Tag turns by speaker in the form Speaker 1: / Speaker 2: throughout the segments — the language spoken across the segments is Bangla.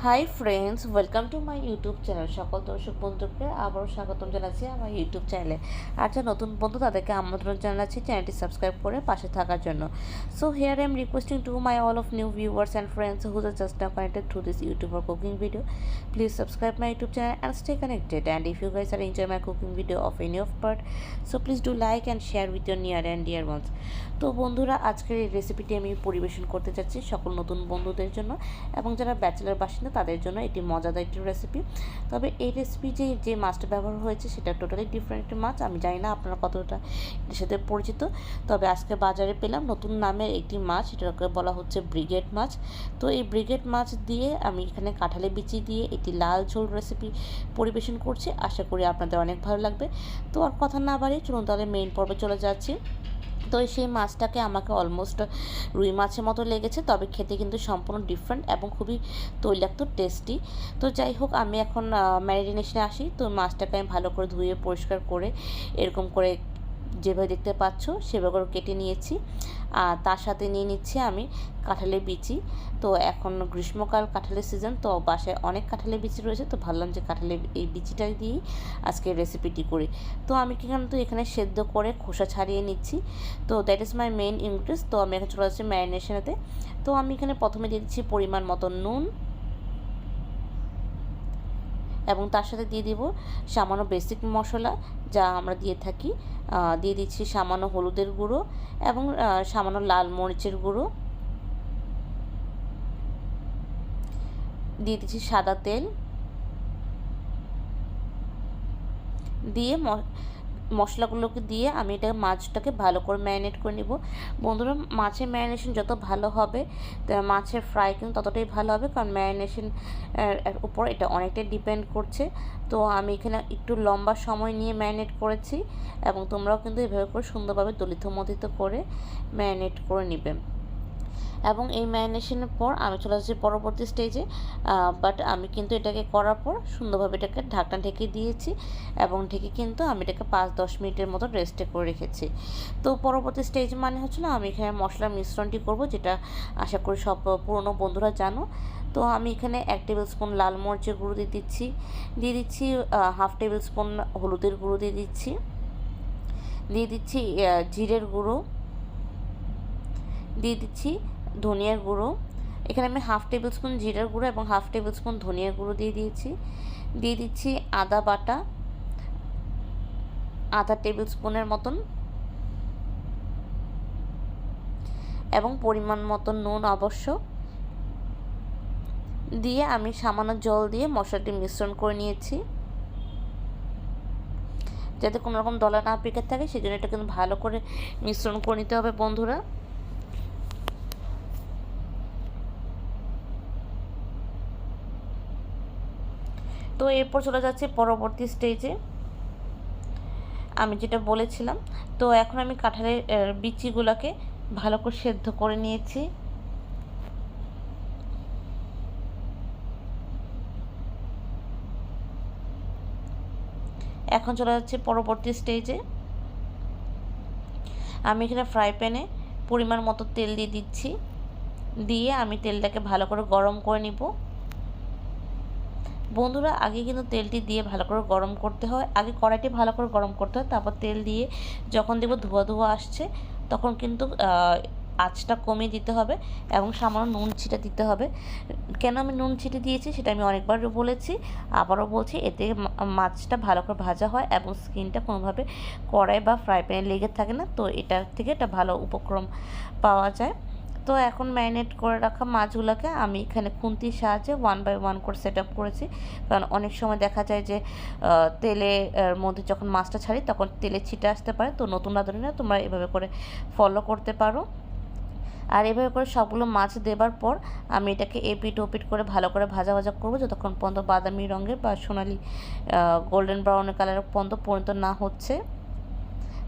Speaker 1: Hi friends, welcome to my YouTube channel. সকল দর্শক বন্ধুকে আবারও স্বাগতম জানাচ্ছি আমার ইউটিউব চ্যানেলে। আর যারা নতুন বন্ধু তাদেরকে আমন্ত্রণ জানাচ্ছি চ্যানেলটি সাবস্ক্রাইব করে পাশে থাকার জন্য। So here I am requesting to my all of new viewers and friends who are just now connected through this YouTube or cooking video. Please subscribe my YouTube channel and stay connected. And if you guys are enjoying my cooking video of any of part, so please do like and share with your near and dear ones. তো বন্ধুরা, আজকের এই রেসিপিটি আমি পরিবেশন করতে চাচ্ছি সকল নতুন বন্ধুদের জন্য এবং যারা ব্যাচেলার বাসিন্দা তাদের জন্য এটি মজাদার একটি রেসিপি। তবে এই রেসিপি যে মাছটা ব্যবহার হয়েছে সেটা টোটালি ডিফারেন্ট মাছ। আমি জানি না আপনারা কতটা এর সাথে পরিচিত, তবে আজকে বাজারে পেলাম নতুন নামের একটি মাছ, এটাকে বলা হচ্ছে ব্রিগেড মাছ। তো এই ব্রিগেড মাছ দিয়ে আমি এখানে কাঁঠালে বিচি দিয়ে একটি লাল ঝোল রেসিপি পরিবেশন করছি। আশা করি আপনাদের অনেক ভালো লাগবে। তো আর কথা না বাড়িয়ে চলুন তাহলে মেইন পর্বে চলে যাচ্ছি। তো সেই মাছটাকে আমাকে অলমোস্ট রুই মাছের মতো লেগেছে, তবে খেতে কিন্তু সম্পূর্ণ ডিফারেন্ট এবং খুবই তৈলাক্ত, টেস্টি। তো যাই হোক, আমি এখন ম্যারিনেশনে আসি। তো মাছটাকে আমি ভালো করে ধুয়ে পরিষ্কার করে এরকম করে যেভাবে দেখতে পাচ্ছ সেভাবে করে কেটে নিয়েছি। আর তার সাথে নিয়ে নিচ্ছি আমি কাঁঠালের বিচি। তো এখন গ্রীষ্মকাল, কাঁঠালের সিজন, তো বাসায় অনেক কাঁঠালের বিচি রয়েছে। তো ভাবলাম যে কাঁঠালের এই বিচিটা দিয়েই আজকে রেসিপিটি করি। তো আমি কিন্তু এখানে সেদ্ধ করে খোসা ছাড়িয়ে নিচ্ছি। তো that is my main ingredients. তো আমি এখন চলে যাচ্ছি ম্যারিনেশনেতে। তো আমি এখানে প্রথমে দিয়ে দিচ্ছি পরিমাণ মতো নুন এবং তার সাথে দিয়ে দিব সামান্য বেসিক মশলা যা আমরা দিয়ে থাকি। দিয়ে দিচ্ছি সামান্য হলুদের গুঁড়ো এবং সামান্য লাল মরিচের গুঁড়ো, দিয়ে দিচ্ছি সাদা তেল, দিয়ে মশলাগুলোকে দিয়ে আমি এটা মাছটাকে ভালো করে ম্যারিনেট করে নিব। বন্ধুরা, মাছের ম্যারিনেশন যত ভালো হবে মাছের ফ্রাই কিন্তু ততটাই ভালো হবে, কারণ ম্যারিনেশন উপর এটা অনেকটাই ডিপেন্ড করছে। তো আমি এখানে একটু লম্বা সময় নিয়ে ম্যারিনেট করেছি এবং তোমরাও কিন্তু এভাবে করে সুন্দরভাবে দলিত মথিত করে ম্যারিনেট করে নেবে। এবং এই ম্যারিনেশনের পর আমি চলে আসছি পরবর্তী স্টেজে। বাট আমি কিন্তু এটাকে করার পর সুন্দরভাবে এটাকে ঢাকনা ঢেকে দিয়েছি এবং ঢেকে কিন্তু আমি এটাকে 5-10 মিনিটের মতো রেস্টে করে রেখেছি। তো পরবর্তী স্টেজ মানে হচ্ছে না, আমি এখানে মশলার মিশ্রণটি করব, যেটা আশা করি সব পুরনো বন্ধুরা জানো। তো আমি এখানে 1 টেবিল স্পুন লাল মরিচের গুঁড়ো দিয়ে দিচ্ছি 1/2 টেবিল স্পুন হলুদের গুঁড়ো দিয়ে দিচ্ছি জিরের গুঁড়ো, দিয়ে দিচ্ছি ধনিয়ার গুঁড়ো। এখানে আমি 1/2 টেবিল স্পুন জিরার গুঁড়ো এবং 1/2 টেবিল স্পুন ধনিয়ার গুঁড়ো দিয়ে দিচ্ছি আদা বাটা 1/2 টেবিল স্পুনের মতন এবং পরিমাণ মতো নুন অবশ্য দিয়ে আমি সামান্য জল দিয়ে মশলাটি মিশ্রণ করে নিয়েছি, যাতে কোনো রকম দলা না পেকে থাকে। সেই জন্য এটা কিন্তু ভালো করে মিশ্রণ করে নিতে হবে বন্ধুরা। তো এরপর চলে যাচ্ছে পরবর্তী স্টেজে, আমি যেটা বলেছিলাম। তো এখন আমি কাঁঠালের বিচিগুলোকে ভালো করে সেদ্ধ করে নিয়েছি। এখন চলে যাচ্ছে পরবর্তী স্টেজে। আমি এখানে ফ্রাই প্যানে পরিমাণ মতো তেল দিয়ে আমি তেলটাকে ভালো করে গরম করে নিব। বন্ধুরা, আগে কিন্তু তেলটি দিয়ে ভালো করে গরম করতে হয়, আগে কড়াইটি ভালো করে গরম করতে হয়, তারপর তেল দিয়ে যখন দেখব ধোয়া আসছে তখন কিন্তু আঁচটা কমিয়ে দিতে হবে এবং সামান্য নুন ছিটা দিতে হবে। কেন আমি নুন ছিটে দিয়েছি সেটা আমি অনেকবার বলেছি, আবারও বলছি, এতে মাছটা ভালো করে ভাজা হয় এবং স্কিনটা কোনোভাবে কড়াই বা ফ্রাই প্যানে লেগে থাকে না। তো এটার থেকে একটা ভালো উপক্রম পাওয়া যায়। তো এখন ম্যারিনেট করে রাখা মাছগুলোকে আমি এখানে খুন্তির সাহায্যে 1 বাই 1 করে সেট আপ করেছি, কারণ অনেক সময় দেখা যায় যে তেলের মধ্যে যখন মাছটা ছাড়ি তখন তেলে ছিটে আসতে পারে। তো নতুন রাঁধুনিরা তোমরা এভাবে করে ফলো করতে পারো। আর এভাবে করে সবগুলো মাছ দেবার পর আমি এটাকে এপিট ওপিট করে ভালো করে ভাজা করব, যতক্ষণ পর্যন্ত বাদামি রঙের বা সোনালি গোল্ডেন ব্রাউনের কালারের পর্যন্ত না হচ্ছে।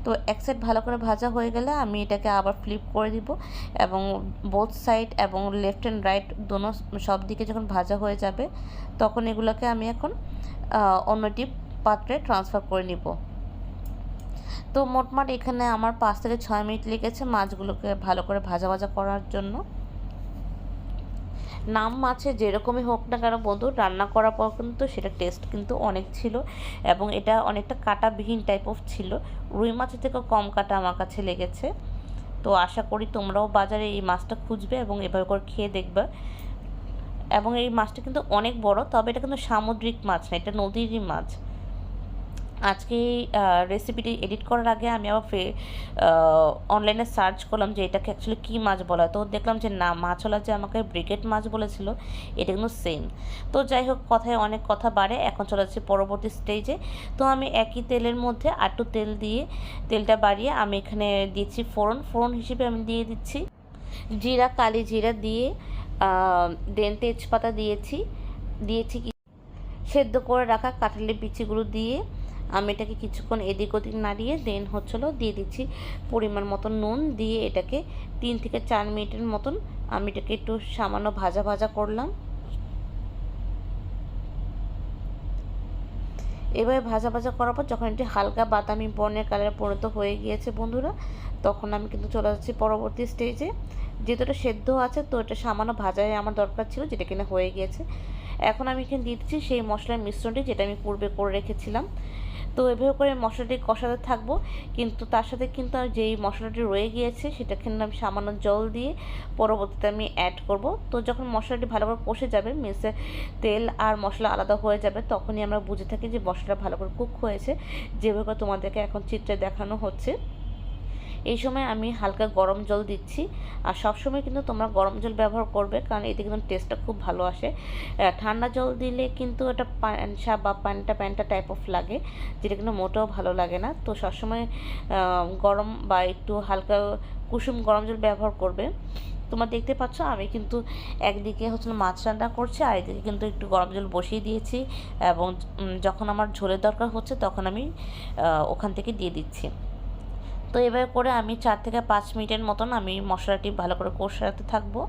Speaker 1: তো এক সাইড ভালো করে ভাজা হয়ে গেলে আমি এটাকে আবার ফ্লিপ করে দিব এবং বোথ সাইড এবং লেফট অ্যান্ড রাইট দোনো সব দিকে যখন ভাজা হয়ে যাবে তখন এগুলোকে আমি এখন অন্যটি পাত্রে ট্রান্সফার করে নিব। তো মোটমাট এখানে আমার 5 থেকে 6 মিনিট লেগেছে মাছগুলোকে ভালো করে ভাজা করার জন্য। নাম মাছে যেরকমই হোক না কেন বন্ধু, রান্না করার পর কিন্তু সেটা টেস্ট কিন্তু অনেক ছিল, এবং এটা অনেকটা কাঁটাবিহীন টাইপ অফ ছিল। রুই মাছের থেকেও কম কাটা আমার কাছে লেগেছে। তো আশা করি তোমরাও বাজারে এই মাছটা খুঁজবে এবং এভাবে করে খেয়ে দেখবে। এবং এই মাছটা কিন্তু অনেক বড়, তবে এটা কিন্তু সামুদ্রিক মাছ না, এটা নদীরই মাছ। আজকে এই রেসিপিটি এডিট করার আগে আমি আবার অনলাইনে সার্চ করলাম যে এটাকে অ্যাকচুয়ালি কী মাছ বলা হয়। তো দেখলাম যে না, মাছওয়ালা যে আমাকে ব্রিগেড মাছ বলেছিল এটা কিন্তু সেম। তো যাই হোক, কথায় অনেক কথা বাড়ে, এখন চলে যাচ্ছি পরবর্তী স্টেজে। তো আমি একই তেলের মধ্যে আরটু তেল দিয়ে, তেলটা বাড়িয়ে আমি এখানে দিচ্ছি ফোড়ন হিসেবে আমি দিয়ে দিচ্ছি জিরা, কালি জিরা দিয়ে দেন তেজপাতা দিয়েছি সেদ্ধ করে রাখা কাঁঠালের বিচিগুলো দিয়ে আমি এটাকে কিছুক্ষণ এদিক ওদিক নাড়িয়ে দেন দিয়ে দিচ্ছি পরিমাণ মতো নুন দিয়ে এটাকে 3 থেকে 4 মিনিটের মতন আমি এটাকে একটু সামান্য ভাজা করলাম। এভাবে ভাজা করার পর যখন এটি হালকা বাদামি বর্ণের কালারে পরিণত হয়ে গিয়েছে বন্ধুরা, তখন আমি কিন্তু চলে যাচ্ছি পরবর্তী স্টেজে। যেহেতু এটা সেদ্ধ আছে, তো এটা সামান্য ভাজায় আমার দরকার ছিল, যেটা কিনা হয়ে গিয়েছে। এখন আমি এখানে দিয়ে দিচ্ছি সেই মশলার মিশ্রণটি, যেটা আমি পূর্বে করে রেখেছিলাম। তো এভাবে করে মশলাটি কষাতে থাকবো, কিন্তু তার সাথে কিন্তু আর যেই মশলাটি রয়ে গিয়েছে সেটা কিন্তু আমি সামান্য জল দিয়ে পরবর্তীতে আমি অ্যাড করব। তো যখন মশলাটি ভালো করে কষে যাবে, মিশে তেল আর মশলা আলাদা হয়ে যাবে, তখনই আমরা বুঝে থাকি যে মশলাটা ভালো করে কুক হয়েছে, যেভাবে তোমাদেরকে এখন চিত্রে দেখানো হচ্ছে। এই সময় আমি হালকা গরম জল দিচ্ছি। আর সবসময় কিন্তু তোমরা গরম জল ব্যবহার করবে, কারণ এতে কিন্তু টেস্টটা খুব ভালো আসে। ঠান্ডা জল দিলে কিন্তু এটা পানসা বা প্যান্টা টাইপ অফ লাগে, যেটা কিন্তু মোটেও ভালো লাগে না। তো সবসময় গরম বা একটু হালকা কুসুম গরম জল ব্যবহার করবে। তোমরা দেখতে পাচ্ছ আমি কিন্তু একদিকে মাছ রান্না করছি, আর এদিকে কিন্তু একটু গরম জল বসিয়ে দিয়েছি, এবং যখন আমার ঝোলের দরকার হচ্ছে তখন আমি ওখান থেকে দিয়ে দিচ্ছি। তো এভাবে করে আমি 4 থেকে 5 মিনিটের মতন আমি মশলাটি ভালো করে কষাতে থাকবো।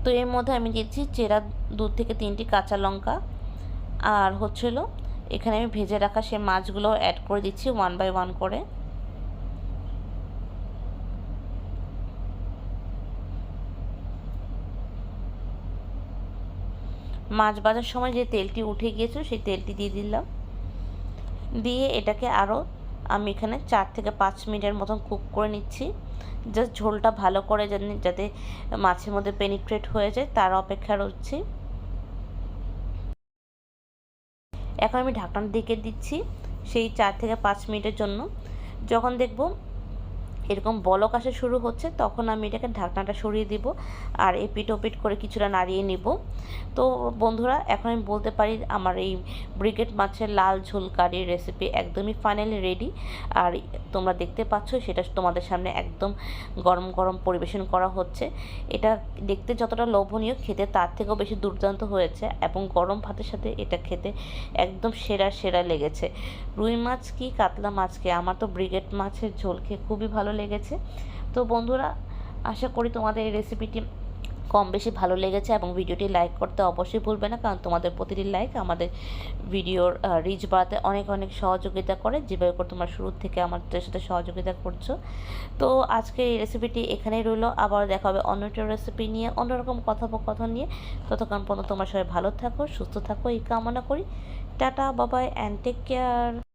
Speaker 1: তো এর মধ্যে আমি দিচ্ছি চেরা 2 থেকে 3টি কাঁচা লঙ্কা, আর এখানে আমি ভেজে রাখা সেই মাছগুলো অ্যাড করে দিচ্ছি 1 বাই 1 করে। মাছ ভাজার সময় যে তেলটি উঠে গিয়েছিল সেই তেলটি দিয়ে দিলাম, দিয়ে এটাকে আরও আমি এখানে 4 থেকে 5 মিনিটের মতন কুক করে নিচ্ছি। জাস্ট ঝোলটা ভালো করে যাতে মাছের মধ্যে পেনিট্রেট হয়ে যায় তার অপেক্ষা রয়েছি। এখন আমি ঢাকনার দিকে দিচ্ছি সেই 4 থেকে 5 মিনিটের জন্য। যখন দেখব এরকম বলক আসা শুরু হচ্ছে, তখন আমি এটাকে ঢাকনাটা সরিয়ে দিব আর এপিট ওপিট করে কিছুটা নাড়িয়ে নিব। তো বন্ধুরা, এখন আমি বলতে পারি আমার এই ব্রিগেড মাছের লাল ঝোল কারির রেসিপি একদমই ফাইনালি রেডি। আর তোমরা দেখতে পাচ্ছ সেটা তোমাদের সামনে একদম গরম গরম পরিবেশন করা হচ্ছে। এটা দেখতে যতটা লোভনীয়, খেতে তার থেকেও বেশি দুর্দান্ত হয়েছে, এবং গরম ভাতের সাথে এটা খেতে একদম সেরা লেগেছে। রুই মাছ কি কাতলা মাছ কি, আমার তো ব্রিগেড মাছের ঝোল খেয়ে খুবই ভালো লেগেছে। তো বন্ধুরা, আশা করি তোমাদের এই রেসিপিটি কম বেশি ভালো লেগেছে, এবং ভিডিওটি লাইক করতে অবশ্যই ভুলবে না, কারণ তোমাদের প্রতিটি লাইক আমাদের ভিডিওর রিচ বাড়াতে অনেক সহযোগিতা করে, যেভাবে করে তোমরা শুরু থেকে আমাদের সাথে সহযোগিতা করছো। তো আজকে এই রেসিপিটি এখানেই রইলো, আবার দেখা হবে অন্য একটা রেসিপি নিয়ে, অন্যরকম কথোপকথন নিয়ে। ততক্ষণ পর্যন্ত তোমরা সবাই ভালো থাকো, সুস্থ থাকো, এই কামনা করি। টাটা, বাবাই, অ্যান্ড টেক কেয়ার।